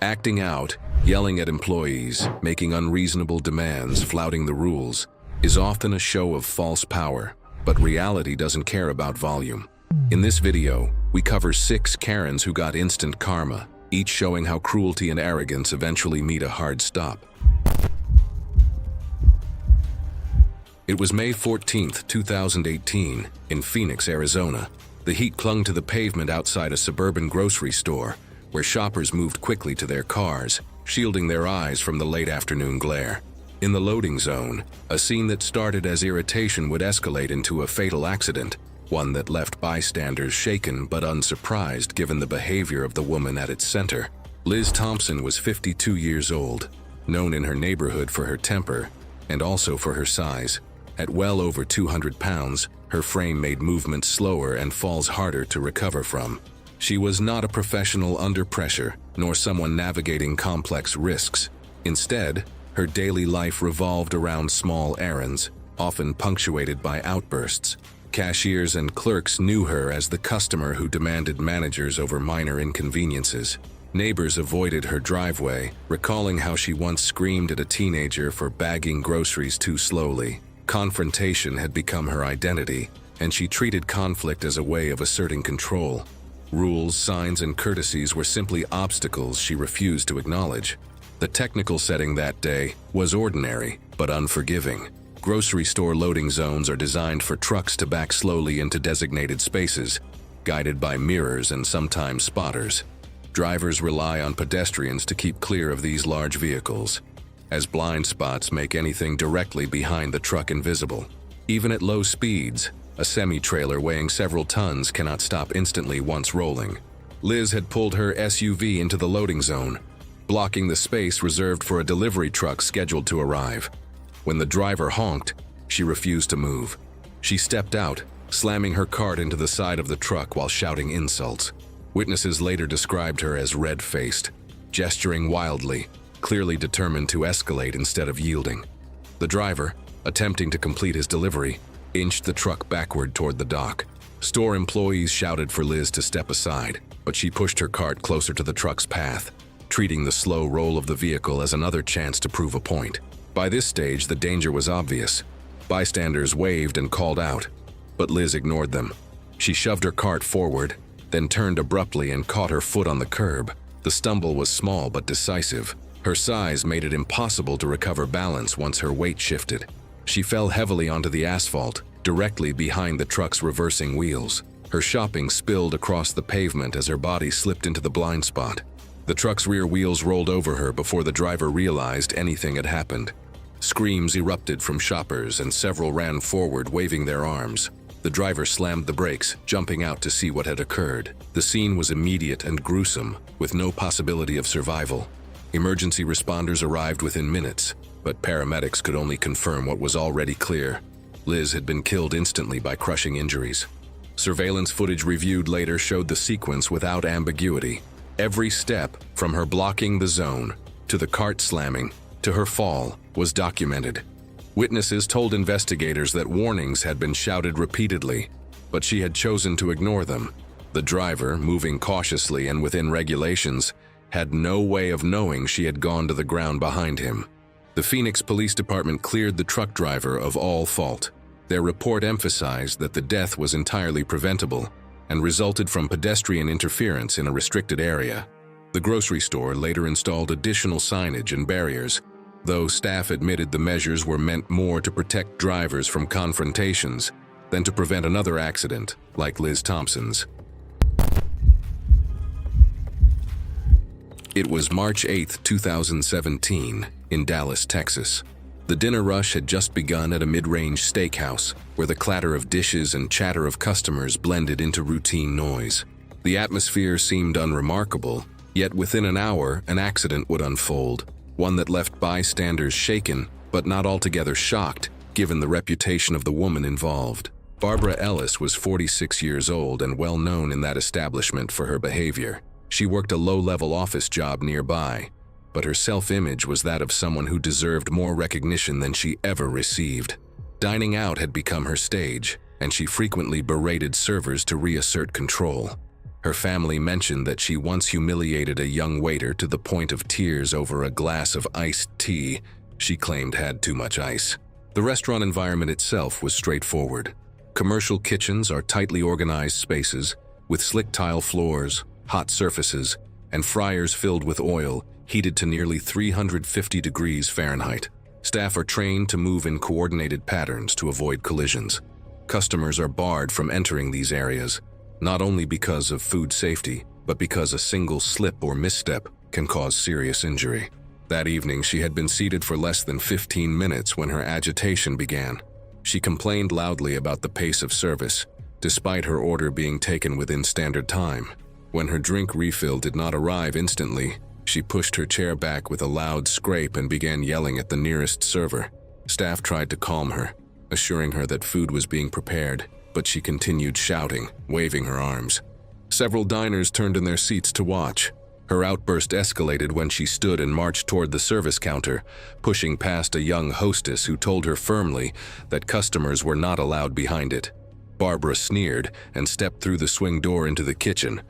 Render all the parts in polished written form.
Acting out, yelling at employees, making unreasonable demands, flouting the rules, is often a show of false power, but reality doesn't care about volume. In this video, we cover 6 Karens who got instant karma, each showing how cruelty and arrogance eventually meet a hard stop. It was May 14, 2018, in Phoenix, Arizona. The heat clung to the pavement outside a suburban grocery store, where shoppers moved quickly to their cars, shielding their eyes from the late afternoon glare. In the loading zone, a scene that started as irritation would escalate into a fatal accident, one that left bystanders shaken but unsurprised given the behavior of the woman at its center. Liz Thompson was 52 years old, known in her neighborhood for her temper and also for her size. At well over 200 pounds, her frame made movements slower and falls harder to recover from. She was not a professional under pressure, nor someone navigating complex risks. Instead, her daily life revolved around small errands, often punctuated by outbursts. Cashiers and clerks knew her as the customer who demanded managers over minor inconveniences. Neighbors avoided her driveway, recalling how she once screamed at a teenager for bagging groceries too slowly. Confrontation had become her identity, and she treated conflict as a way of asserting control. Rules, signs, and courtesies were simply obstacles she refused to acknowledge. The technical setting that day was ordinary, but unforgiving. Grocery store loading zones are designed for trucks to back slowly into designated spaces, guided by mirrors and sometimes spotters. Drivers rely on pedestrians to keep clear of these large vehicles, as blind spots make anything directly behind the truck invisible. Even at low speeds, a semi-trailer weighing several tons cannot stop instantly once rolling. Liz had pulled her SUV into the loading zone, blocking the space reserved for a delivery truck scheduled to arrive. When the driver honked, she refused to move. She stepped out, slamming her cart into the side of the truck while shouting insults. Witnesses later described her as red-faced, gesturing wildly, clearly determined to escalate instead of yielding. The driver, attempting to complete his delivery, inched the truck backward toward the dock. Store employees shouted for Liz to step aside, but she pushed her cart closer to the truck's path, treating the slow roll of the vehicle as another chance to prove a point. By this stage, the danger was obvious. Bystanders waved and called out, but Liz ignored them. She shoved her cart forward, then turned abruptly and caught her foot on the curb. The stumble was small but decisive. Her size made it impossible to recover balance once her weight shifted. She fell heavily onto the asphalt, directly behind the truck's reversing wheels. Her shopping spilled across the pavement as her body slipped into the blind spot. The truck's rear wheels rolled over her before the driver realized anything had happened. Screams erupted from shoppers and several ran forward waving their arms. The driver slammed the brakes, jumping out to see what had occurred. The scene was immediate and gruesome, with no possibility of survival. Emergency responders arrived within minutes, but paramedics could only confirm what was already clear. Liz had been killed instantly by crushing injuries. Surveillance footage reviewed later showed the sequence without ambiguity. Every step, from her blocking the zone, to the cart slamming, to her fall, was documented. Witnesses told investigators that warnings had been shouted repeatedly, but she had chosen to ignore them. The driver, moving cautiously and within regulations, had no way of knowing she had gone to the ground behind him. The Phoenix Police Department cleared the truck driver of all fault. Their report emphasized that the death was entirely preventable and resulted from pedestrian interference in a restricted area. The grocery store later installed additional signage and barriers, though staff admitted the measures were meant more to protect drivers from confrontations than to prevent another accident like Liz Thompson's. It was March 8, 2017, in Dallas, Texas. The dinner rush had just begun at a mid-range steakhouse, where the clatter of dishes and chatter of customers blended into routine noise. The atmosphere seemed unremarkable, yet within an hour, an accident would unfold, one that left bystanders shaken, but not altogether shocked, given the reputation of the woman involved. Barbara Ellis was 46 years old and well known in that establishment for her behavior. She worked a low-level office job nearby, but her self-image was that of someone who deserved more recognition than she ever received. Dining out had become her stage, and she frequently berated servers to reassert control. Her family mentioned that she once humiliated a young waiter to the point of tears over a glass of iced tea she claimed had too much ice. The restaurant environment itself was straightforward. Commercial kitchens are tightly organized spaces with slick tile floors, hot surfaces, and fryers filled with oil heated to nearly 350 degrees Fahrenheit. Staff are trained to move in coordinated patterns to avoid collisions. Customers are barred from entering these areas, not only because of food safety, but because a single slip or misstep can cause serious injury. That evening, she had been seated for less than 15 minutes when her agitation began. She complained loudly about the pace of service, despite her order being taken within standard time. When her drink refill did not arrive instantly, she pushed her chair back with a loud scrape and began yelling at the nearest server. Staff tried to calm her, assuring her that food was being prepared, but she continued shouting, waving her arms. Several diners turned in their seats to watch. Her outburst escalated when she stood and marched toward the service counter, pushing past a young hostess who told her firmly that customers were not allowed behind it. Barbara sneered and stepped through the swing door into the kitchen,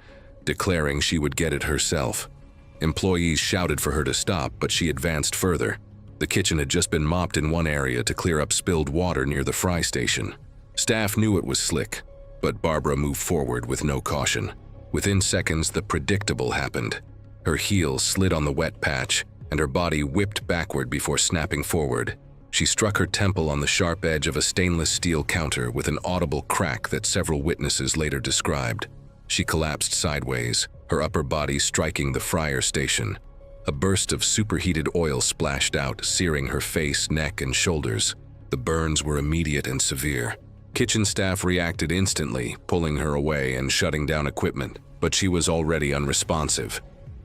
declaring she would get it herself. Employees shouted for her to stop, but she advanced further. The kitchen had just been mopped in one area to clear up spilled water near the fry station. Staff knew it was slick, but Barbara moved forward with no caution. Within seconds, the predictable happened. Her heel slid on the wet patch, and her body whipped backward before snapping forward. She struck her temple on the sharp edge of a stainless steel counter with an audible crack that several witnesses later described. She collapsed sideways, her upper body striking the fryer station. A burst of superheated oil splashed out, searing her face, neck, and shoulders. The burns were immediate and severe. Kitchen staff reacted instantly, pulling her away and shutting down equipment, but she was already unresponsive.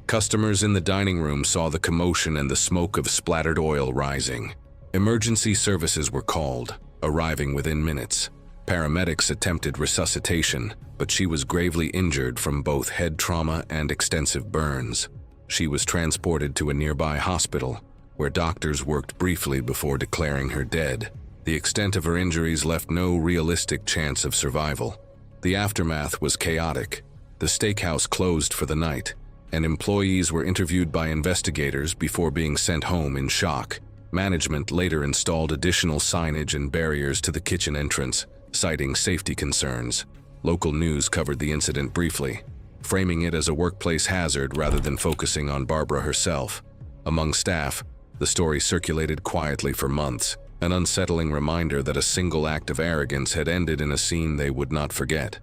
Customers in the dining room saw the commotion and the smoke of splattered oil rising. Emergency services were called, arriving within minutes. Paramedics attempted resuscitation, but she was gravely injured from both head trauma and extensive burns. She was transported to a nearby hospital, where doctors worked briefly before declaring her dead. The extent of her injuries left no realistic chance of survival. The aftermath was chaotic. The steakhouse closed for the night, and employees were interviewed by investigators before being sent home in shock. Management later installed additional signage and barriers to the kitchen entrance, citing safety concerns. Local news covered the incident briefly, framing it as a workplace hazard rather than focusing on Barbara herself. Among staff, the story circulated quietly for months, an unsettling reminder that a single act of arrogance had ended in a scene they would not forget.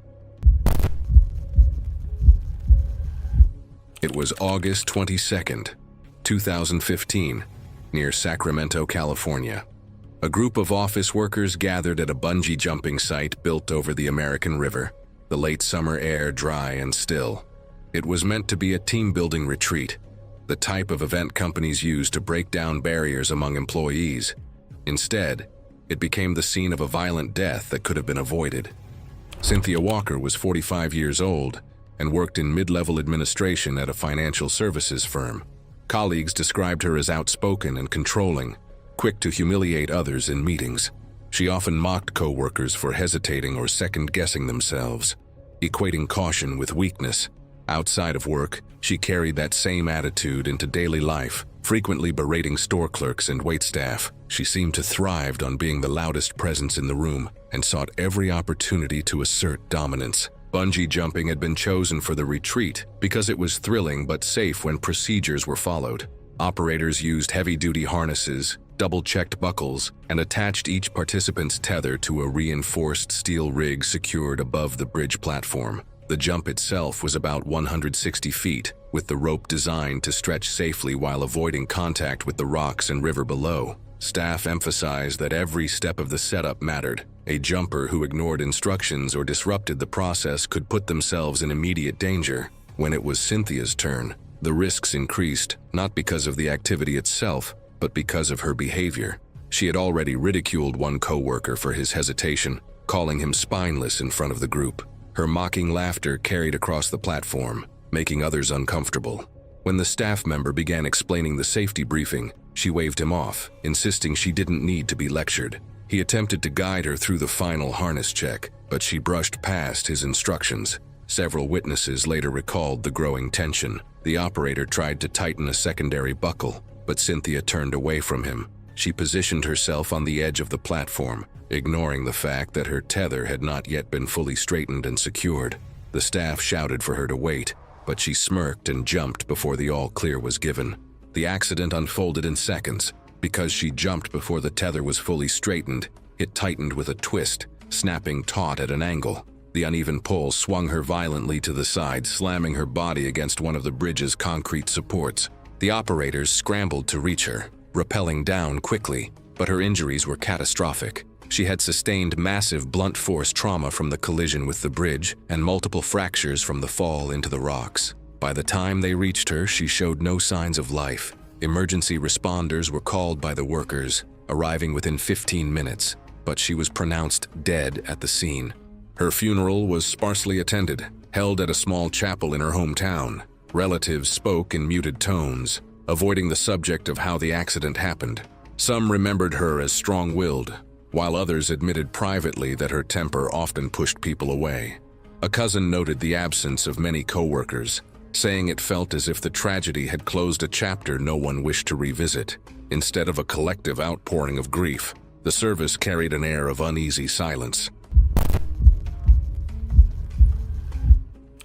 It was August 22nd, 2015, near Sacramento, California. A group of office workers gathered at a bungee jumping site built over the American River, the late summer air dry and still. It was meant to be a team-building retreat, the type of event companies use to break down barriers among employees. Instead, it became the scene of a violent death that could have been avoided. Cynthia Walker was 45 years old and worked in mid-level administration at a financial services firm. Colleagues described her as outspoken and controlling, quick to humiliate others in meetings. She often mocked co-workers for hesitating or second-guessing themselves, equating caution with weakness. Outside of work, she carried that same attitude into daily life, frequently berating store clerks and waitstaff. She seemed to thrive on being the loudest presence in the room and sought every opportunity to assert dominance. Bungee jumping had been chosen for the retreat because it was thrilling but safe when procedures were followed. Operators used heavy-duty harnesses, double-checked buckles, and attached each participant's tether to a reinforced steel rig secured above the bridge platform. The jump itself was about 160 feet, with the rope designed to stretch safely while avoiding contact with the rocks and river below. Staff emphasized that every step of the setup mattered. A jumper who ignored instructions or disrupted the process could put themselves in immediate danger. When it was Cynthia's turn, the risks increased, not because of the activity itself, but because of her behavior. She had already ridiculed one coworker for his hesitation, calling him spineless in front of the group. Her mocking laughter carried across the platform, making others uncomfortable. When the staff member began explaining the safety briefing, she waved him off, insisting she didn't need to be lectured. He attempted to guide her through the final harness check, but she brushed past his instructions. Several witnesses later recalled the growing tension. The operator tried to tighten a secondary buckle, but Cynthia turned away from him. She positioned herself on the edge of the platform, ignoring the fact that her tether had not yet been fully straightened and secured. The staff shouted for her to wait, but she smirked and jumped before the all-clear was given. The accident unfolded in seconds. Because she jumped before the tether was fully straightened, it tightened with a twist, snapping taut at an angle. The uneven pull swung her violently to the side, slamming her body against one of the bridge's concrete supports. The operators scrambled to reach her, rappelling down quickly, but her injuries were catastrophic. She had sustained massive blunt force trauma from the collision with the bridge and multiple fractures from the fall into the rocks. By the time they reached her, she showed no signs of life. Emergency responders were called by the workers, arriving within 15 minutes, but she was pronounced dead at the scene. Her funeral was sparsely attended, held at a small chapel in her hometown. Relatives spoke in muted tones, avoiding the subject of how the accident happened. Some remembered her as strong-willed, while others admitted privately that her temper often pushed people away. A cousin noted the absence of many co-workers, saying it felt as if the tragedy had closed a chapter no one wished to revisit. Instead of a collective outpouring of grief, the service carried an air of uneasy silence.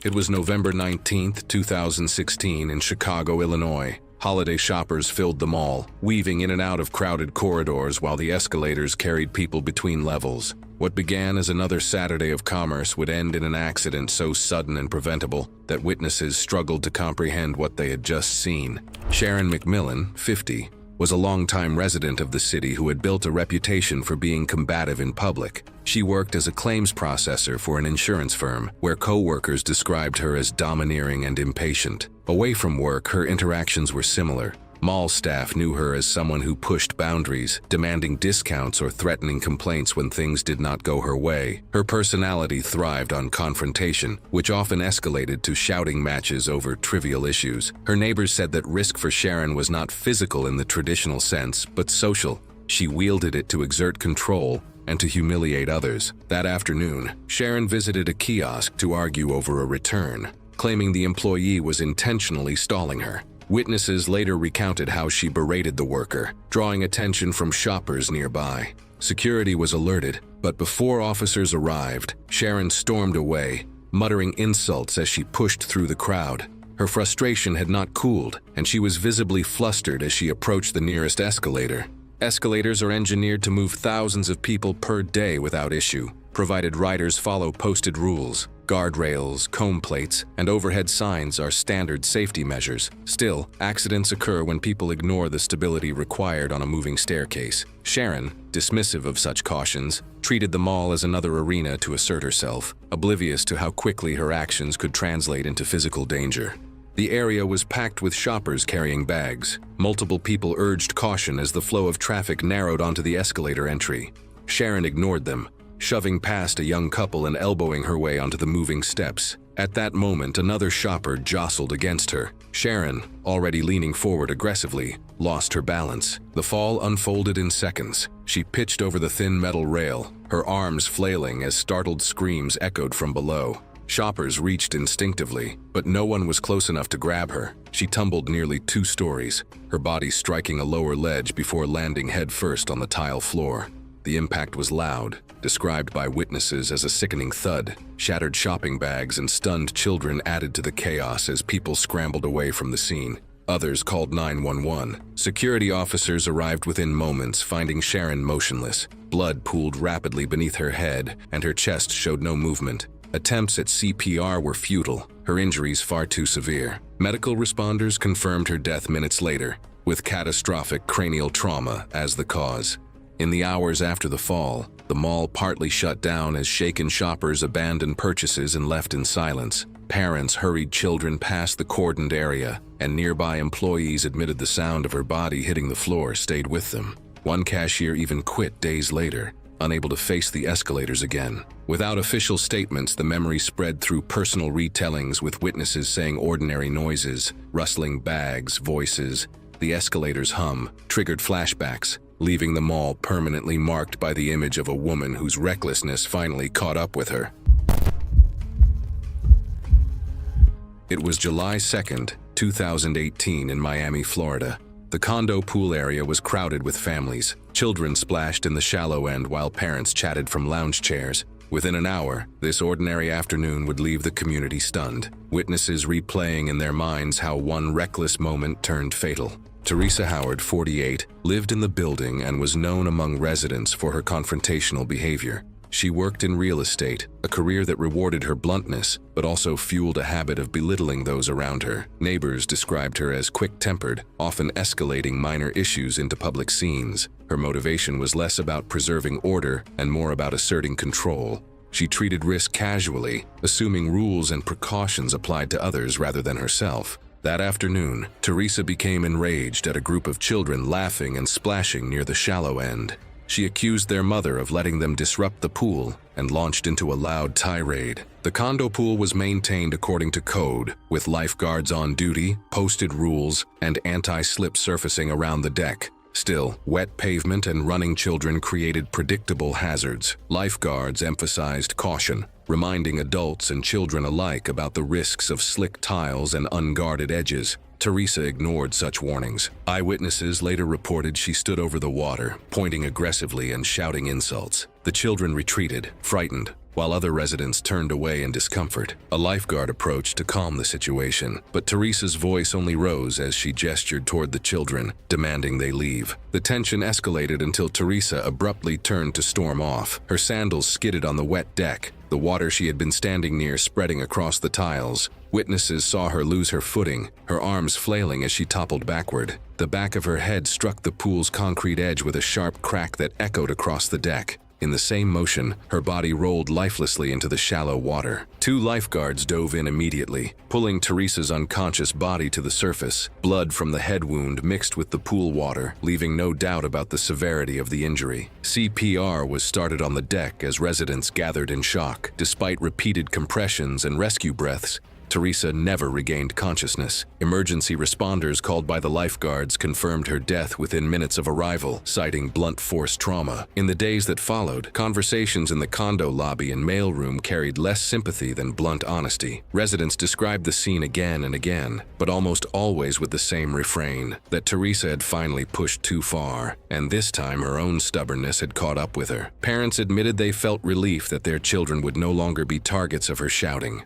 It was November 19, 2016 in Chicago, Illinois. Holiday shoppers filled the mall, weaving in and out of crowded corridors while the escalators carried people between levels. What began as another Saturday of commerce would end in an accident so sudden and preventable that witnesses struggled to comprehend what they had just seen. Sharon McMillan, 50, was a longtime resident of the city who had built a reputation for being combative in public. She worked as a claims processor for an insurance firm, where co-workers described her as domineering and impatient. Away from work, her interactions were similar. Mall staff knew her as someone who pushed boundaries, demanding discounts or threatening complaints when things did not go her way. Her personality thrived on confrontation, which often escalated to shouting matches over trivial issues. Her neighbors said that risk for Sharon was not physical in the traditional sense, but social. She wielded it to exert control and to humiliate others. That afternoon, Sharon visited a kiosk to argue over a return, claiming the employee was intentionally stalling her. Witnesses later recounted how she berated the worker, drawing attention from shoppers nearby. Security was alerted, but before officers arrived, Sharon stormed away, muttering insults as she pushed through the crowd. Her frustration had not cooled, and she was visibly flustered as she approached the nearest escalator. Escalators are engineered to move thousands of people per day without issue, provided riders follow posted rules. Guardrails, comb plates, and overhead signs are standard safety measures. Still, accidents occur when people ignore the stability required on a moving staircase. Sharon, dismissive of such cautions, treated the mall as another arena to assert herself, oblivious to how quickly her actions could translate into physical danger. The area was packed with shoppers carrying bags. Multiple people urged caution as the flow of traffic narrowed onto the escalator entry. Sharon ignored them, shoving past a young couple and elbowing her way onto the moving steps. At that moment, another shopper jostled against her. Sharon, already leaning forward aggressively, lost her balance. The fall unfolded in seconds. She pitched over the thin metal rail, her arms flailing as startled screams echoed from below. Shoppers reached instinctively, but no one was close enough to grab her. She tumbled nearly 2 stories, her body striking a lower ledge before landing headfirst on the tile floor. The impact was loud, described by witnesses as a sickening thud. Shattered shopping bags and stunned children added to the chaos as people scrambled away from the scene. Others called 911. Security officers arrived within moments, finding Sharon motionless. Blood pooled rapidly beneath her head, and her chest showed no movement. Attempts at CPR were futile, her injuries far too severe. Medical responders confirmed her death minutes later, with catastrophic cranial trauma as the cause. In the hours after the fall, the mall partly shut down as shaken shoppers abandoned purchases and left in silence. Parents hurried children past the cordoned area, and nearby employees admitted the sound of her body hitting the floor stayed with them. One cashier even quit days later, unable to face the escalators again. Without official statements, the memory spread through personal retellings, with witnesses saying ordinary noises, rustling bags, voices. The escalator's hum triggered flashbacks, leaving the mall permanently marked by the image of a woman whose recklessness finally caught up with her. It was July 2nd, 2018 in Miami, Florida. The condo pool area was crowded with families. Children splashed in the shallow end while parents chatted from lounge chairs. Within an hour, this ordinary afternoon would leave the community stunned, witnesses replaying in their minds how one reckless moment turned fatal. Teresa Howard, 48, lived in the building and was known among residents for her confrontational behavior. She worked in real estate, a career that rewarded her bluntness, but also fueled a habit of belittling those around her. Neighbors described her as quick-tempered, often escalating minor issues into public scenes. Her motivation was less about preserving order and more about asserting control. She treated risk casually, assuming rules and precautions applied to others rather than herself. That afternoon, Teresa became enraged at a group of children laughing and splashing near the shallow end. She accused their mother of letting them disrupt the pool and launched into a loud tirade. The condo pool was maintained according to code, with lifeguards on duty, posted rules, and anti-slip surfacing around the deck. Still, wet pavement and running children created predictable hazards. Lifeguards emphasized caution, reminding adults and children alike about the risks of slick tiles and unguarded edges. Teresa ignored such warnings. Eyewitnesses later reported she stood over the water, pointing aggressively and shouting insults. The children retreated, frightened, while other residents turned away in discomfort. A lifeguard approached to calm the situation, but Teresa's voice only rose as she gestured toward the children, demanding they leave. The tension escalated until Teresa abruptly turned to storm off. Her sandals skidded on the wet deck, the water she had been standing near spreading across the tiles. Witnesses saw her lose her footing, her arms flailing as she toppled backward. The back of her head struck the pool's concrete edge with a sharp crack that echoed across the deck. In the same motion, her body rolled lifelessly into the shallow water. Two lifeguards dove in immediately, pulling Teresa's unconscious body to the surface. Blood from the head wound mixed with the pool water, leaving no doubt about the severity of the injury. CPR was started on the deck as residents gathered in shock. Despite repeated compressions and rescue breaths, Teresa never regained consciousness. Emergency responders called by the lifeguards confirmed her death within minutes of arrival, citing blunt force trauma. In the days that followed, conversations in the condo lobby and mailroom carried less sympathy than blunt honesty. Residents described the scene again and again, but almost always with the same refrain, that Teresa had finally pushed too far, and this time her own stubbornness had caught up with her. Parents admitted they felt relief that their children would no longer be targets of her shouting.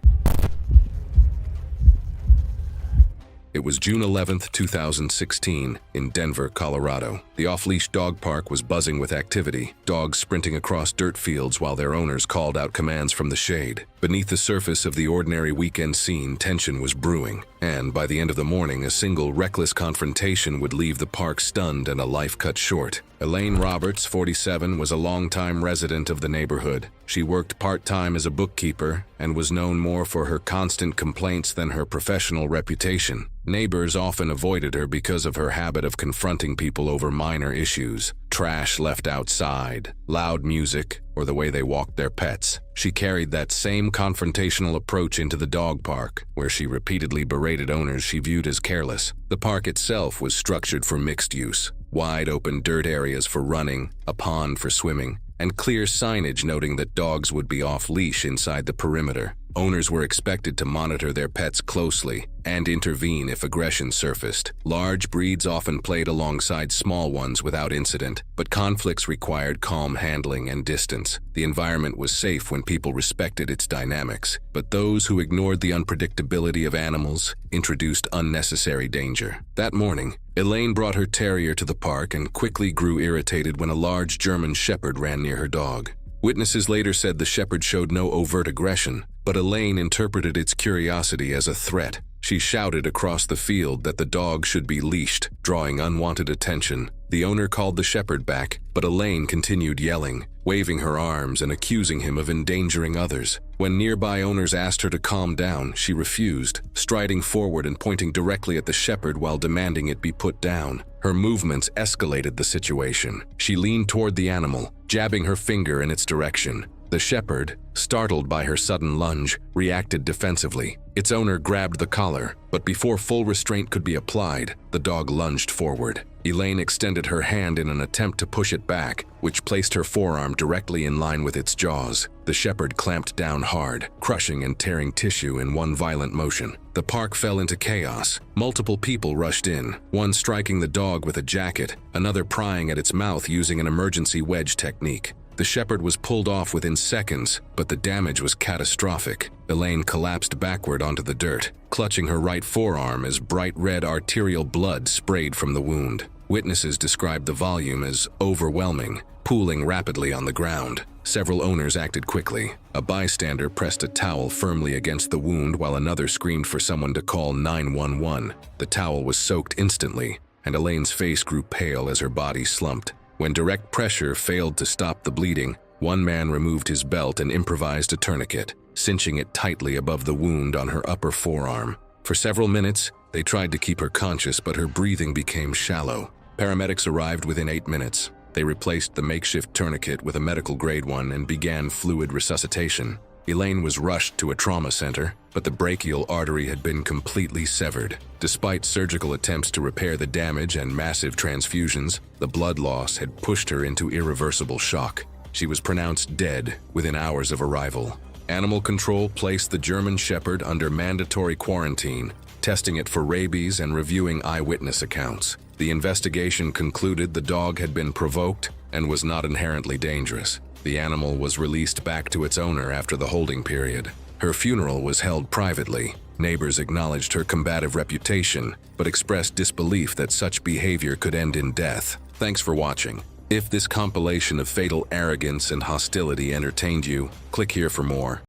It was June 11, 2016, in Denver, Colorado. The off-leash dog park was buzzing with activity, dogs sprinting across dirt fields while their owners called out commands from the shade. Beneath the surface of the ordinary weekend scene, tension was brewing, and by the end of the morning, a single reckless confrontation would leave the park stunned and a life cut short. Elaine Roberts, 47, was a longtime resident of the neighborhood. She worked part-time as a bookkeeper and was known more for her constant complaints than her professional reputation. Neighbors often avoided her because of her habit of confronting people over minor issues: trash left outside, loud music, or the way they walked their pets. She carried that same confrontational approach into the dog park, where she repeatedly berated owners she viewed as careless. The park itself was structured for mixed use: wide open dirt areas for running, a pond for swimming, and clear signage noting that dogs would be off-leash inside the perimeter. Owners were expected to monitor their pets closely and intervene if aggression surfaced. Large breeds often played alongside small ones without incident, but conflicts required calm handling and distance. The environment was safe when people respected its dynamics, but those who ignored the unpredictability of animals introduced unnecessary danger. That morning, Elaine brought her terrier to the park and quickly grew irritated when a large German shepherd ran near her dog. Witnesses later said the shepherd showed no overt aggression, but Elaine interpreted its curiosity as a threat. She shouted across the field that the dog should be leashed, drawing unwanted attention. The owner called the shepherd back, but Elaine continued yelling, waving her arms and accusing him of endangering others. When nearby owners asked her to calm down, she refused, striding forward and pointing directly at the shepherd while demanding it be put down. Her movements escalated the situation. She leaned toward the animal, jabbing her finger in its direction. The shepherd, startled by her sudden lunge, reacted defensively. Its owner grabbed the collar, but before full restraint could be applied, the dog lunged forward. Elaine extended her hand in an attempt to push it back, which placed her forearm directly in line with its jaws. The shepherd clamped down hard, crushing and tearing tissue in one violent motion. The park fell into chaos. Multiple people rushed in, one striking the dog with a jacket, another prying at its mouth using an emergency wedge technique. The shepherd was pulled off within seconds, but the damage was catastrophic. Elaine collapsed backward onto the dirt, clutching her right forearm as bright red arterial blood sprayed from the wound. Witnesses described the volume as overwhelming, pooling rapidly on the ground. Several owners acted quickly. A bystander pressed a towel firmly against the wound while another screamed for someone to call 911. The towel was soaked instantly, and Elaine's face grew pale as her body slumped. When direct pressure failed to stop the bleeding, one man removed his belt and improvised a tourniquet, cinching it tightly above the wound on her upper forearm. For several minutes, they tried to keep her conscious, but her breathing became shallow. Paramedics arrived within 8 minutes. They replaced the makeshift tourniquet with a medical-grade one and began fluid resuscitation. Elaine was rushed to a trauma center, but the brachial artery had been completely severed. Despite surgical attempts to repair the damage and massive transfusions, the blood loss had pushed her into irreversible shock. She was pronounced dead within hours of arrival. Animal control placed the German Shepherd under mandatory quarantine, testing it for rabies and reviewing eyewitness accounts. The investigation concluded the dog had been provoked and was not inherently dangerous. The animal was released back to its owner after the holding period. Her funeral was held privately. Neighbors acknowledged her combative reputation, but expressed disbelief that such behavior could end in death. Thanks for watching. If this compilation of fatal arrogance and hostility entertained you, click here for more.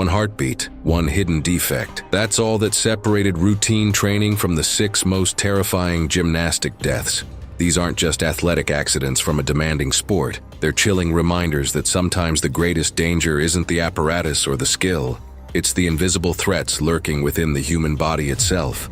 one heartbeat, one hidden defect. That's all that separated routine training from the 6 most terrifying gymnastic deaths. These aren't just athletic accidents from a demanding sport. They're chilling reminders that sometimes the greatest danger isn't the apparatus or the skill. It's the invisible threats lurking within the human body itself.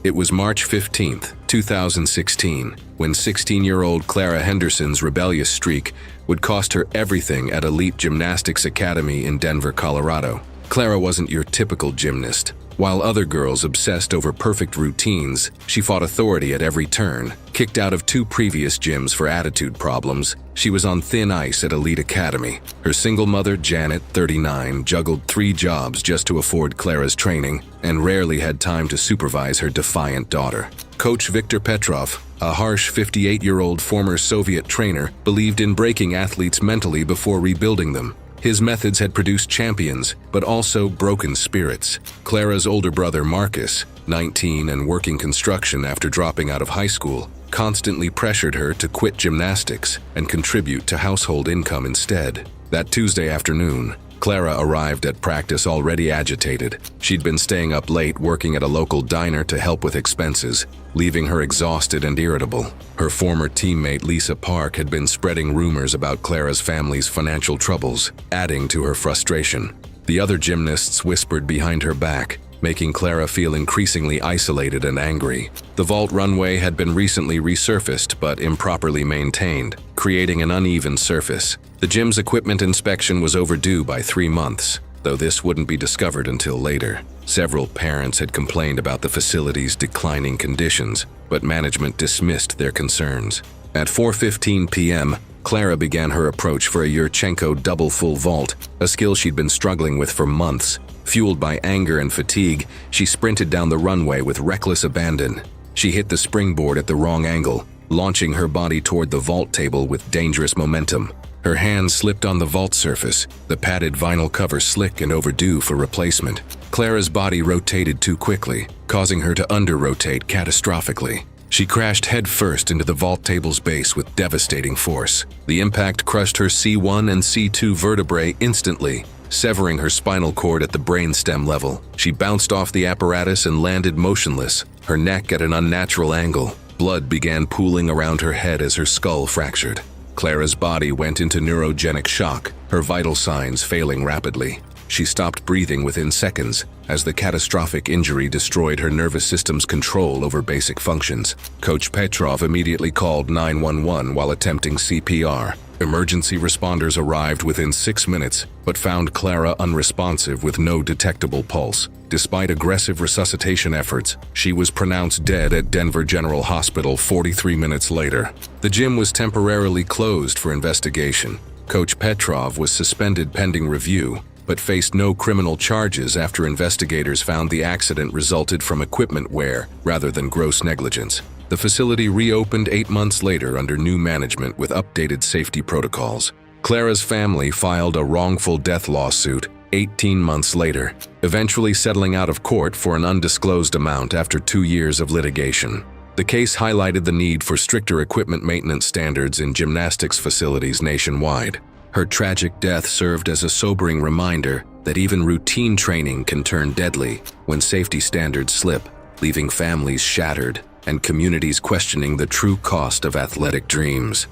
It was March 15, 2016, when 16-year-old Clara Henderson's rebellious streak would cost her everything at Elite Gymnastics Academy in Denver, Colorado. Clara wasn't your typical gymnast. While other girls obsessed over perfect routines, she fought authority at every turn. Kicked out of 2 previous gyms for attitude problems, she was on thin ice at Elite Academy. Her single mother, Janet, 39, juggled 3 jobs just to afford Clara's training and rarely had time to supervise her defiant daughter. Coach Viktor Petrov, a harsh 58-year-old former Soviet trainer, believed in breaking athletes mentally before rebuilding them. His methods had produced champions, but also broken spirits. Clara's older brother, Marcus, 19 and working construction after dropping out of high school, constantly pressured her to quit gymnastics and contribute to household income instead. That Tuesday afternoon, Clara arrived at practice already agitated. She'd been staying up late working at a local diner to help with expenses, leaving her exhausted and irritable. Her former teammate Lisa Park had been spreading rumors about Clara's family's financial troubles, adding to her frustration. The other gymnasts whispered behind her back, making Clara feel increasingly isolated and angry. The vault runway had been recently resurfaced but improperly maintained, creating an uneven surface. The gym's equipment inspection was overdue by 3 months, though this wouldn't be discovered until later. Several parents had complained about the facility's declining conditions, but management dismissed their concerns. At 4:15 p.m., Clara began her approach for a Yurchenko double full vault, a skill she'd been struggling with for months. Fueled by anger and fatigue, she sprinted down the runway with reckless abandon. She hit the springboard at the wrong angle, launching her body toward the vault table with dangerous momentum. Her hands slipped on the vault surface, the padded vinyl cover slick and overdue for replacement. Clara's body rotated too quickly, causing her to under-rotate catastrophically. She crashed headfirst into the vault table's base with devastating force. The impact crushed her C1 and C2 vertebrae instantly, severing her spinal cord at the brainstem level. She bounced off the apparatus and landed motionless, her neck at an unnatural angle. Blood began pooling around her head as her skull fractured. Clara's body went into neurogenic shock, her vital signs failing rapidly. She stopped breathing within seconds as the catastrophic injury destroyed her nervous system's control over basic functions. Coach Petrov immediately called 911 while attempting CPR. Emergency responders arrived within 6 minutes, but found Clara unresponsive with no detectable pulse. Despite aggressive resuscitation efforts, she was pronounced dead at Denver General Hospital 43 minutes later. The gym was temporarily closed for investigation. Coach Petrov was suspended pending review, but faced no criminal charges after investigators found the accident resulted from equipment wear rather than gross negligence. The facility reopened 8 months later under new management with updated safety protocols. Clara's family filed a wrongful death lawsuit 18 months later, eventually settling out of court for an undisclosed amount after 2 years of litigation. The case highlighted the need for stricter equipment maintenance standards in gymnastics facilities nationwide. Her tragic death served as a sobering reminder that even routine training can turn deadly when safety standards slip, leaving families shattered and communities questioning the true cost of athletic dreams.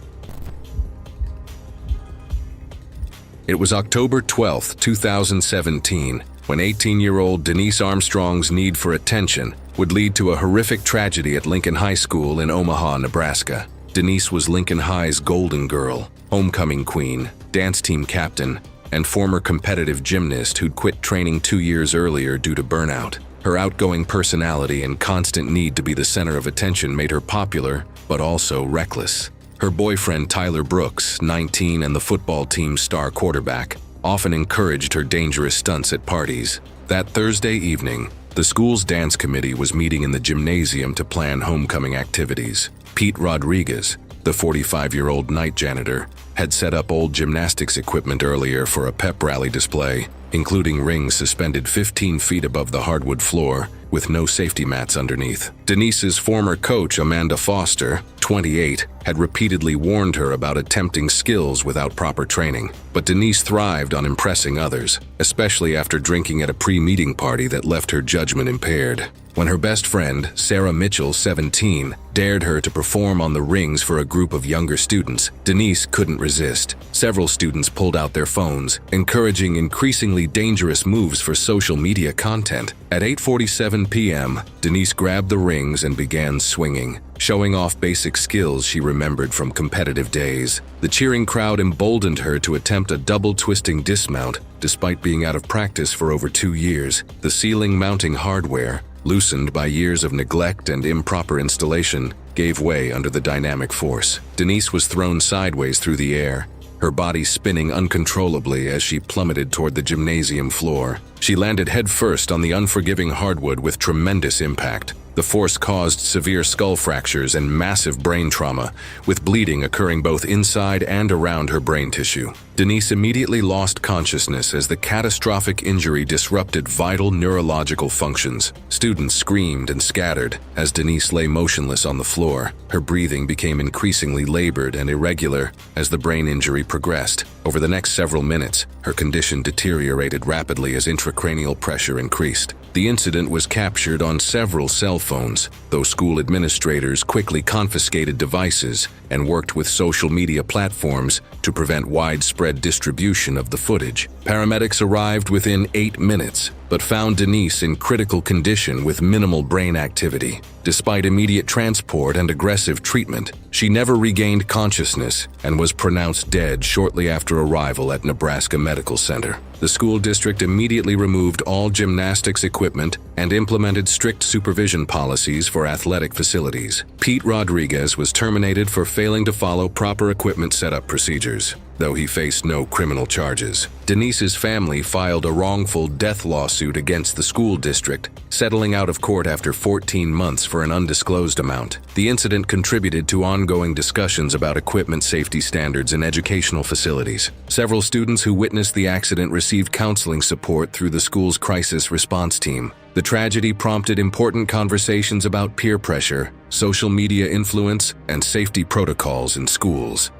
It was October 12, 2017, when 18-year-old Denise Armstrong's need for attention would lead to a horrific tragedy at Lincoln High School in Omaha, Nebraska. Denise was Lincoln High's golden girl, homecoming queen, dance team captain, and former competitive gymnast who'd quit training 2 years earlier due to burnout. Her outgoing personality and constant need to be the center of attention made her popular, but also reckless. Her boyfriend Tyler Brooks, 19 and the football team's star quarterback, often encouraged her dangerous stunts at parties. That Thursday evening, the school's dance committee was meeting in the gymnasium to plan homecoming activities. Pete Rodriguez, the 45-year-old night janitor, had set up old gymnastics equipment earlier for a pep rally display, including rings suspended 15 feet above the hardwood floor with no safety mats underneath. Denise's former coach, Amanda Foster, 28, had repeatedly warned her about attempting skills without proper training. But Denise thrived on impressing others, especially after drinking at a pre-meeting party that left her judgment impaired. When her best friend, Sarah Mitchell, 17, dared her to perform on the rings for a group of younger students, Denise couldn't resist. Several students pulled out their phones, encouraging increasingly dangerous moves for social media content. At 8:47 p.m., Denise grabbed the rings and began swinging, showing off basic skills she remembered from competitive days. The cheering crowd emboldened her to attempt a double-twisting dismount, despite being out of practice for over 2 years. The ceiling mounting hardware, loosened by years of neglect and improper installation, gave way under the dynamic force. Denise was thrown sideways through the air, her body spinning uncontrollably as she plummeted toward the gymnasium floor. She landed headfirst on the unforgiving hardwood with tremendous impact. The force caused severe skull fractures and massive brain trauma, with bleeding occurring both inside and around her brain tissue. Denise immediately lost consciousness as the catastrophic injury disrupted vital neurological functions. Students screamed and scattered as Denise lay motionless on the floor. Her breathing became increasingly labored and irregular as the brain injury progressed. Over the next several minutes, her condition deteriorated rapidly as intracranial pressure increased. The incident was captured on several cell phones, though school administrators quickly confiscated devices and worked with social media platforms to prevent widespread distribution of the footage. Paramedics arrived within 8 minutes, but found Denise in critical condition with minimal brain activity. Despite immediate transport and aggressive treatment, she never regained consciousness and was pronounced dead shortly after arrival at Nebraska Medical Center. The school district immediately removed all gymnastics equipment and implemented strict supervision policies for athletic facilities. Pete Rodriguez was terminated for failing to follow proper equipment setup procedures, though he faced no criminal charges. Denise's family filed a wrongful death lawsuit against the school district, settling out of court after 14 months for an undisclosed amount. The incident contributed to ongoing discussions about equipment safety standards in educational facilities. Several students who witnessed the accident received counseling support through the school's crisis response team. The tragedy prompted important conversations about peer pressure, social media influence, and safety protocols in schools.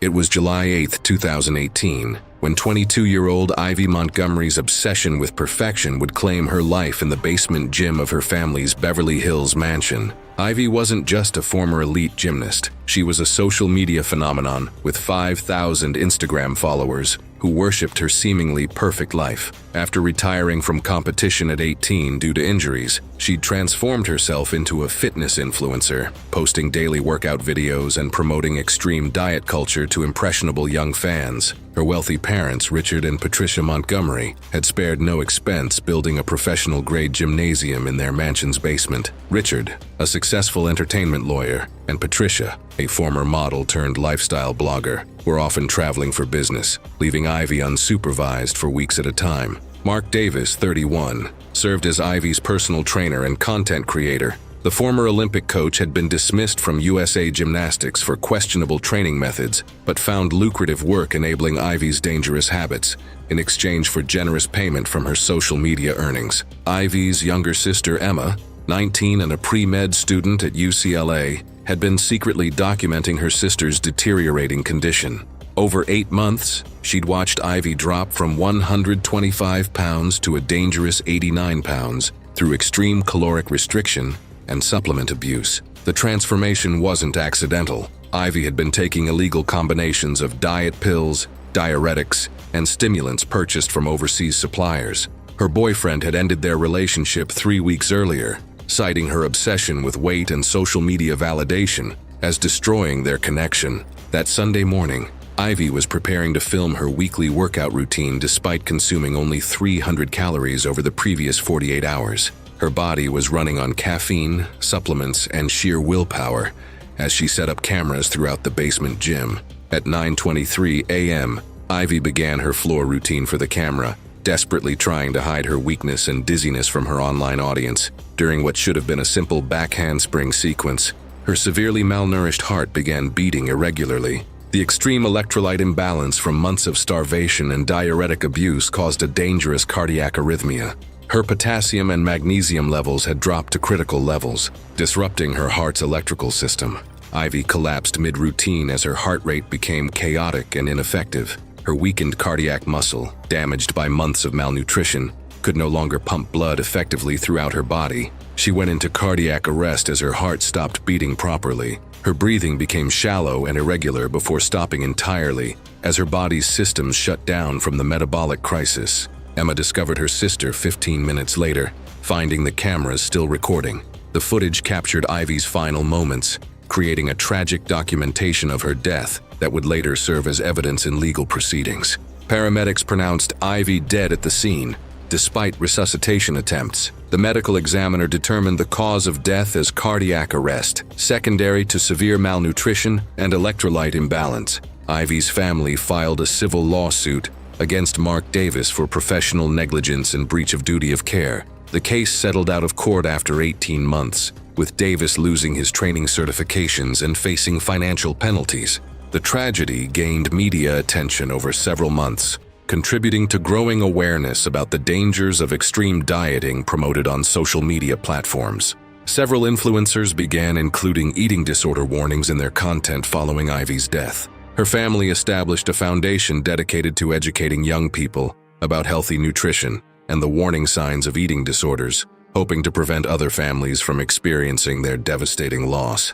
It was July 8, 2018, when 22-year-old Ivy Montgomery's obsession with perfection would claim her life in the basement gym of her family's Beverly Hills mansion. Ivy wasn't just a former elite gymnast. She was a social media phenomenon with 5,000 Instagram followers who worshipped her seemingly perfect life. After retiring from competition at 18 due to injuries, she'd transformed herself into a fitness influencer, posting daily workout videos and promoting extreme diet culture to impressionable young fans. Her wealthy parents, Richard and Patricia Montgomery, had spared no expense building a professional-grade gymnasium in their mansion's basement. Richard, a successful entertainment lawyer, and Patricia, a former model turned lifestyle blogger, were often traveling for business, leaving Ivy unsupervised for weeks at a time. Mark Davis, 31, served as Ivy's personal trainer and content creator. The former Olympic coach had been dismissed from USA Gymnastics for questionable training methods, but found lucrative work enabling Ivy's dangerous habits in exchange for generous payment from her social media earnings. Ivy's younger sister, Emma, 19 and a pre-med student at UCLA, had been secretly documenting her sister's deteriorating condition. Over 8 months, she'd watched Ivy drop from 125 pounds to a dangerous 89 pounds through extreme caloric restriction and supplement abuse. The transformation wasn't accidental. Ivy had been taking illegal combinations of diet pills, diuretics, and stimulants purchased from overseas suppliers. Her boyfriend had ended their relationship 3 weeks earlier, citing her obsession with weight and social media validation as destroying their connection. That Sunday morning, Ivy was preparing to film her weekly workout routine despite consuming only 300 calories over the previous 48 hours. Her body was running on caffeine, supplements, and sheer willpower as she set up cameras throughout the basement gym. At 9:23 a.m., Ivy began her floor routine for the camera, desperately trying to hide her weakness and dizziness from her online audience. During what should have been a simple back handspring sequence, her severely malnourished heart began beating irregularly. The extreme electrolyte imbalance from months of starvation and diuretic abuse caused a dangerous cardiac arrhythmia. Her potassium and magnesium levels had dropped to critical levels, disrupting her heart's electrical system. Ivy collapsed mid-routine as her heart rate became chaotic and ineffective. Her weakened cardiac muscle, damaged by months of malnutrition, could no longer pump blood effectively throughout her body. She went into cardiac arrest as her heart stopped beating properly. Her breathing became shallow and irregular before stopping entirely as her body's systems shut down from the metabolic crisis. Emma discovered her sister 15 minutes later, finding the cameras still recording. The footage captured Ivy's final moments, creating a tragic documentation of her death that would later serve as evidence in legal proceedings. Paramedics pronounced Ivy dead at the scene. Despite resuscitation attempts, the medical examiner determined the cause of death as cardiac arrest, secondary to severe malnutrition and electrolyte imbalance. Ivy's family filed a civil lawsuit against Mark Davis for professional negligence and breach of duty of care. The case settled out of court after 18 months, with Davis losing his training certifications and facing financial penalties. The tragedy gained media attention over several months, contributing to growing awareness about the dangers of extreme dieting promoted on social media platforms. Several influencers began including eating disorder warnings in their content following Ivy's death. Her family established a foundation dedicated to educating young people about healthy nutrition and the warning signs of eating disorders, hoping to prevent other families from experiencing their devastating loss.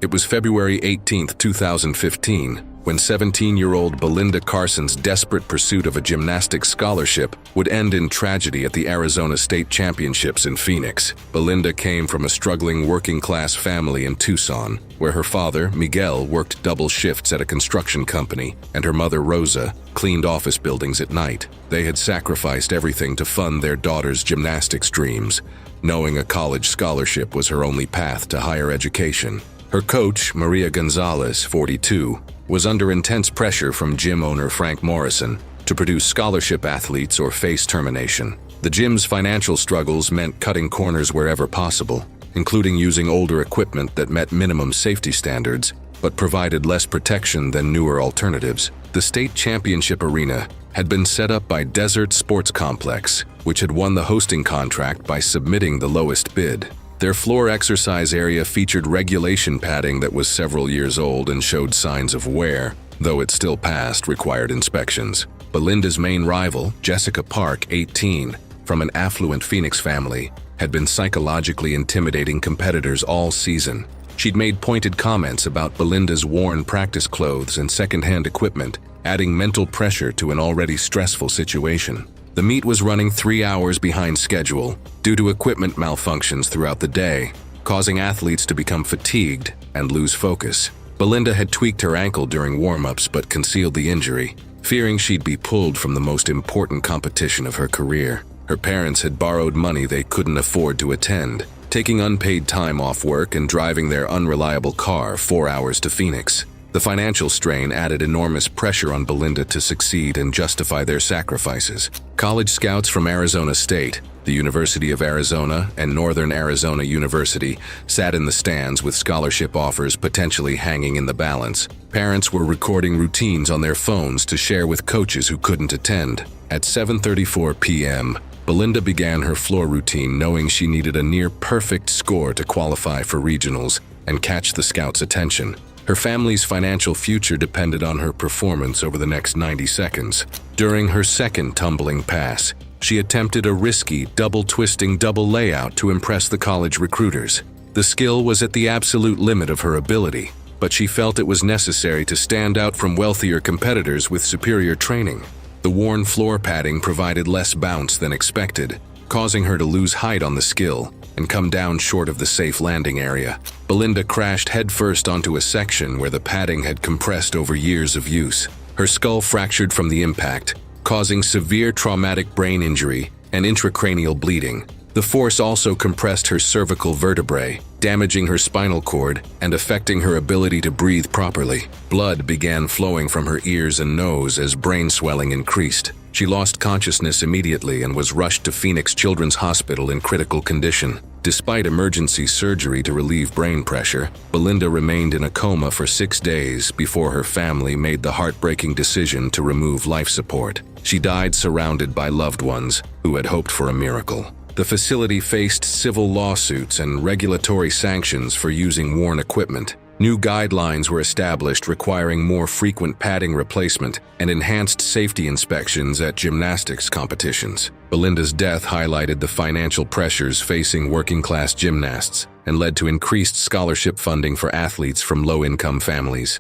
It was February 18, 2015, when 17-year-old Belinda Carson's desperate pursuit of a gymnastics scholarship would end in tragedy at the Arizona State Championships in Phoenix. Belinda came from a struggling working-class family in Tucson, where her father, Miguel, worked double shifts at a construction company, and her mother, Rosa, cleaned office buildings at night. They had sacrificed everything to fund their daughter's gymnastics dreams, knowing a college scholarship was her only path to higher education. Her coach, Maria Gonzalez, 42, was under intense pressure from gym owner Frank Morrison to produce scholarship athletes or face termination. The gym's financial struggles meant cutting corners wherever possible, including using older equipment that met minimum safety standards but provided less protection than newer alternatives. The state championship arena had been set up by Desert Sports Complex, which had won the hosting contract by submitting the lowest bid. Their floor exercise area featured regulation padding that was several years old and showed signs of wear, though it still passed required inspections. Belinda's main rival, Jessica Park, 18, from an affluent Phoenix family, had been psychologically intimidating competitors all season. She'd made pointed comments about Belinda's worn practice clothes and secondhand equipment, adding mental pressure to an already stressful situation. The meet was running 3 hours behind schedule due to equipment malfunctions throughout the day, causing athletes to become fatigued and lose focus. Belinda had tweaked her ankle during warm-ups but concealed the injury, fearing she'd be pulled from the most important competition of her career. Her parents had borrowed money they couldn't afford to attend, taking unpaid time off work and driving their unreliable car 4 hours to Phoenix. The financial strain added enormous pressure on Belinda to succeed and justify their sacrifices. College scouts from Arizona State, the University of Arizona, and Northern Arizona University sat in the stands with scholarship offers potentially hanging in the balance. Parents were recording routines on their phones to share with coaches who couldn't attend. At 7:34 p.m., Belinda began her floor routine knowing she needed a near-perfect score to qualify for regionals and catch the scouts' attention. Her family's financial future depended on her performance over the next 90 seconds. During her second tumbling pass, she attempted a risky double-twisting double layout to impress the college recruiters. The skill was at the absolute limit of her ability, but she felt it was necessary to stand out from wealthier competitors with superior training. The worn floor padding provided less bounce than expected, causing her to lose height on the skill and come down short of the safe landing area. Belinda crashed headfirst onto a section where the padding had compressed over years of use. Her skull fractured from the impact, causing severe traumatic brain injury and intracranial bleeding. The force also compressed her cervical vertebrae, damaging her spinal cord and affecting her ability to breathe properly. Blood began flowing from her ears and nose as brain swelling increased. She lost consciousness immediately and was rushed to Phoenix Children's Hospital in critical condition. Despite emergency surgery to relieve brain pressure, Belinda remained in a coma for 6 days before her family made the heartbreaking decision to remove life support. She died surrounded by loved ones who had hoped for a miracle. The facility faced civil lawsuits and regulatory sanctions for using worn equipment. New guidelines were established requiring more frequent padding replacement and enhanced safety inspections at gymnastics competitions. Belinda's death highlighted the financial pressures facing working-class gymnasts and led to increased scholarship funding for athletes from low-income families.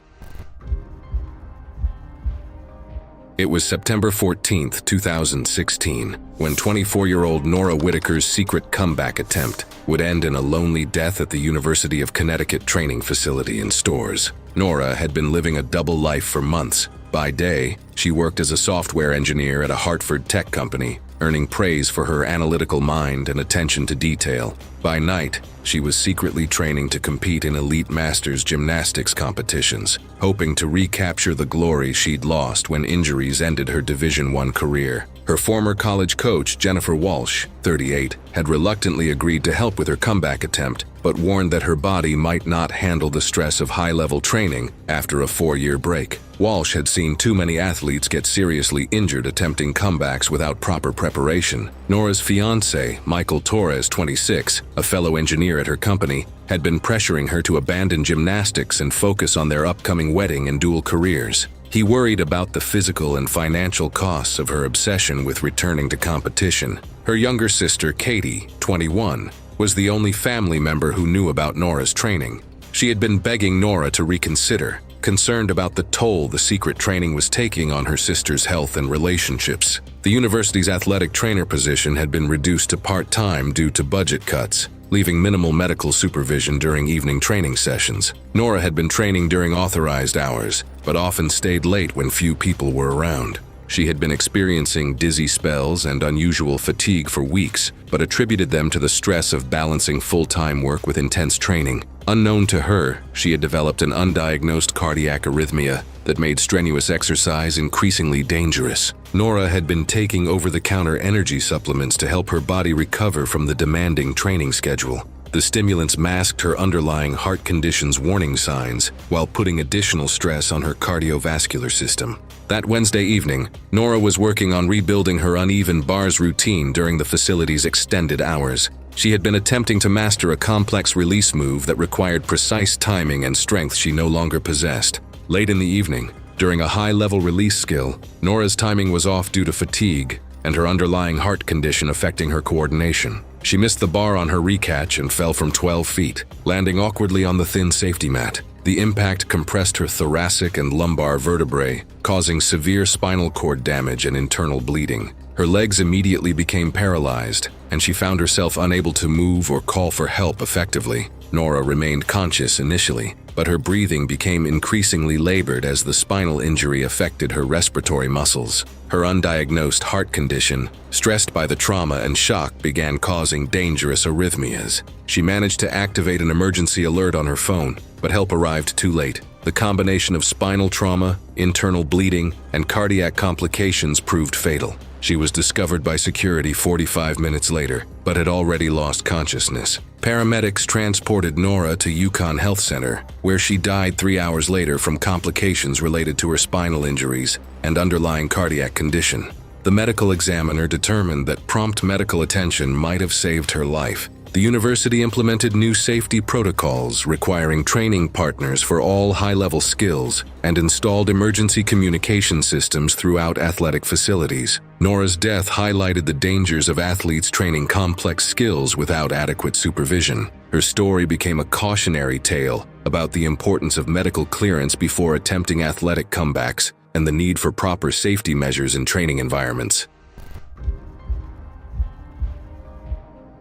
It was September 14, 2016, when 24-year-old Nora Whitaker's secret comeback attempt would end in a lonely death at the University of Connecticut training facility in Storrs. Nora had been living a double life for months. By day, she worked as a software engineer at a Hartford tech company, earning praise for her analytical mind and attention to detail. By night, she was secretly training to compete in elite masters gymnastics competitions, hoping to recapture the glory she'd lost when injuries ended her Division I career. Her former college coach, Jennifer Walsh, 38, had reluctantly agreed to help with her comeback attempt, but warned that her body might not handle the stress of high-level training after a 4-year break. Walsh had seen too many athletes get seriously injured attempting comebacks without proper preparation. Nora's fiancé, Michael Torres, 26, a fellow engineer at her company, had been pressuring her to abandon gymnastics and focus on their upcoming wedding and dual careers. He worried about the physical and financial costs of her obsession with returning to competition. Her younger sister, Katie, 21, was the only family member who knew about Nora's training. She had been begging Nora to reconsider, concerned about the toll the secret training was taking on her sister's health and relationships. The university's athletic trainer position had been reduced to part-time due to budget cuts, leaving minimal medical supervision during evening training sessions. Nora had been training during authorized hours, but often stayed late when few people were around. She had been experiencing dizzy spells and unusual fatigue for weeks, but attributed them to the stress of balancing full-time work with intense training. Unknown to her, she had developed an undiagnosed cardiac arrhythmia that made strenuous exercise increasingly dangerous. Nora had been taking over-the-counter energy supplements to help her body recover from the demanding training schedule. The stimulants masked her underlying heart condition's warning signs while putting additional stress on her cardiovascular system. That Wednesday evening, Nora was working on rebuilding her uneven bars routine during the facility's extended hours. She had been attempting to master a complex release move that required precise timing and strength she no longer possessed. Late in the evening, during a high-level release skill, Nora's timing was off due to fatigue and her underlying heart condition affecting her coordination. She missed the bar on her recatch and fell from 12 feet, landing awkwardly on the thin safety mat. The impact compressed her thoracic and lumbar vertebrae, causing severe spinal cord damage and internal bleeding. Her legs immediately became paralyzed, and she found herself unable to move or call for help effectively. Nora remained conscious initially, but her breathing became increasingly labored as the spinal injury affected her respiratory muscles. Her undiagnosed heart condition, stressed by the trauma and shock, began causing dangerous arrhythmias. She managed to activate an emergency alert on her phone, but help arrived too late. The combination of spinal trauma, internal bleeding, and cardiac complications proved fatal. She was discovered by security 45 minutes later, but had already lost consciousness. Paramedics transported Nora to Yukon Health Center, where she died 3 hours later from complications related to her spinal injuries and underlying cardiac condition. The medical examiner determined that prompt medical attention might have saved her life. The university implemented new safety protocols requiring training partners for all high-level skills and installed emergency communication systems throughout athletic facilities. Nora's death highlighted the dangers of athletes training complex skills without adequate supervision. Her story became a cautionary tale about the importance of medical clearance before attempting athletic comebacks and the need for proper safety measures in training environments.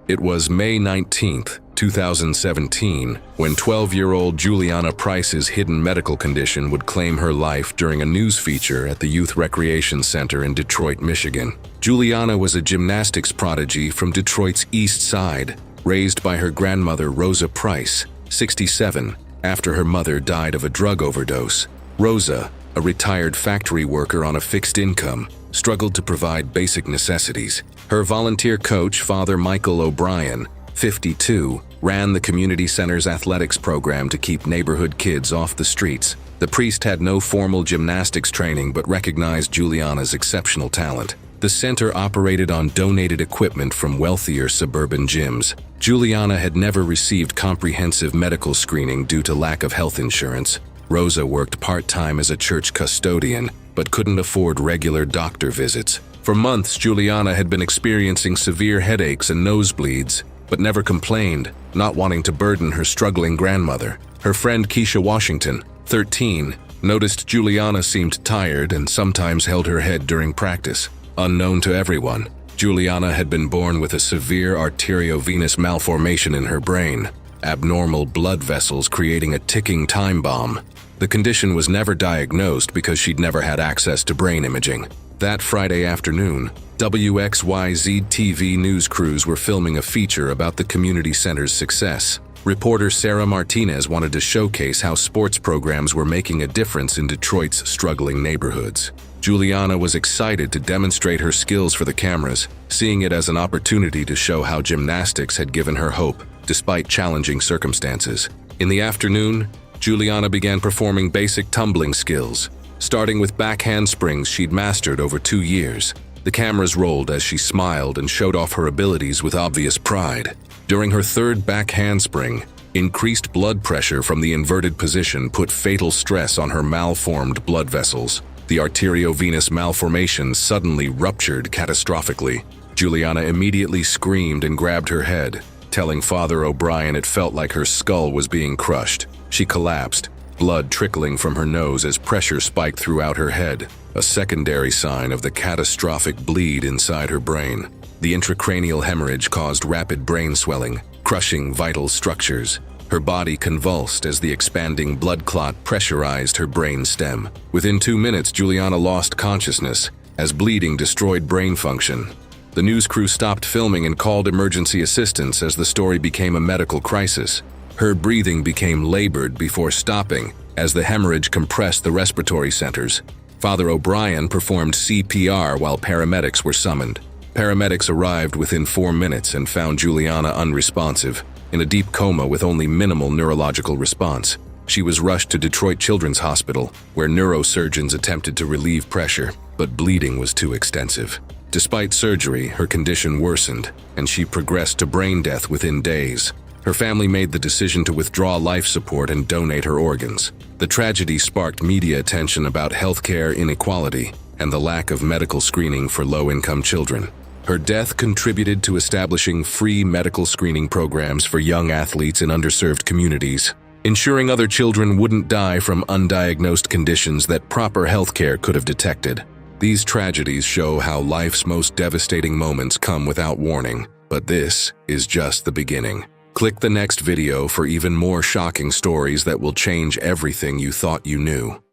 It was May 19, 2017, when 12-year-old Juliana Price's hidden medical condition would claim her life during a news feature at the Youth Recreation Center in Detroit, Michigan. Juliana was a gymnastics prodigy from Detroit's East Side, raised by her grandmother Rosa Price, 67, after her mother died of a drug overdose. Rosa, a retired factory worker on a fixed income, struggled to provide basic necessities. Her volunteer coach, Father Michael O'Brien, 52, ran the community center's athletics program to keep neighborhood kids off the streets. The priest had no formal gymnastics training but recognized Juliana's exceptional talent. The center operated on donated equipment from wealthier suburban gyms. Juliana had never received comprehensive medical screening due to lack of health insurance. Rosa worked part-time as a church custodian, but couldn't afford regular doctor visits. For months, Juliana had been experiencing severe headaches and nosebleeds, but never complained, not wanting to burden her struggling grandmother. Her friend Keisha Washington, 13, noticed Juliana seemed tired and sometimes held her head during practice. Unknown to everyone, Juliana had been born with a severe arteriovenous malformation in her brain, abnormal blood vessels creating a ticking time bomb. The condition was never diagnosed because she'd never had access to brain imaging. That Friday afternoon, WXYZ TV news crews were filming a feature about the community center's success. Reporter Sarah Martinez wanted to showcase how sports programs were making a difference in Detroit's struggling neighborhoods. Juliana was excited to demonstrate her skills for the cameras, seeing it as an opportunity to show how gymnastics had given her hope, despite challenging circumstances. In the afternoon, Juliana began performing basic tumbling skills, starting with back handsprings she'd mastered over 2 years. The cameras rolled as she smiled and showed off her abilities with obvious pride. During her third back handspring, increased blood pressure from the inverted position put fatal stress on her malformed blood vessels. The arteriovenous malformation suddenly ruptured catastrophically. Juliana immediately screamed and grabbed her head, telling Father O'Brien it felt like her skull was being crushed. She collapsed, blood trickling from her nose as pressure spiked throughout her head, a secondary sign of the catastrophic bleed inside her brain. The intracranial hemorrhage caused rapid brain swelling, crushing vital structures. Her body convulsed as the expanding blood clot pressurized her brain stem. Within 2 minutes, Juliana lost consciousness as bleeding destroyed brain function. The news crew stopped filming and called emergency assistance as the story became a medical crisis. Her breathing became labored before stopping as the hemorrhage compressed the respiratory centers. Father O'Brien performed CPR while paramedics were summoned. Paramedics arrived within 4 minutes and found Juliana unresponsive, in a deep coma with only minimal neurological response. She was rushed to Detroit Children's Hospital, where neurosurgeons attempted to relieve pressure, but bleeding was too extensive. Despite surgery, her condition worsened, and she progressed to brain death within days. Her family made the decision to withdraw life support and donate her organs. The tragedy sparked media attention about healthcare inequality and the lack of medical screening for low-income children. Her death contributed to establishing free medical screening programs for young athletes in underserved communities, ensuring other children wouldn't die from undiagnosed conditions that proper healthcare could have detected. These tragedies show how life's most devastating moments come without warning, but this is just the beginning. Click the next video for even more shocking stories that will change everything you thought you knew.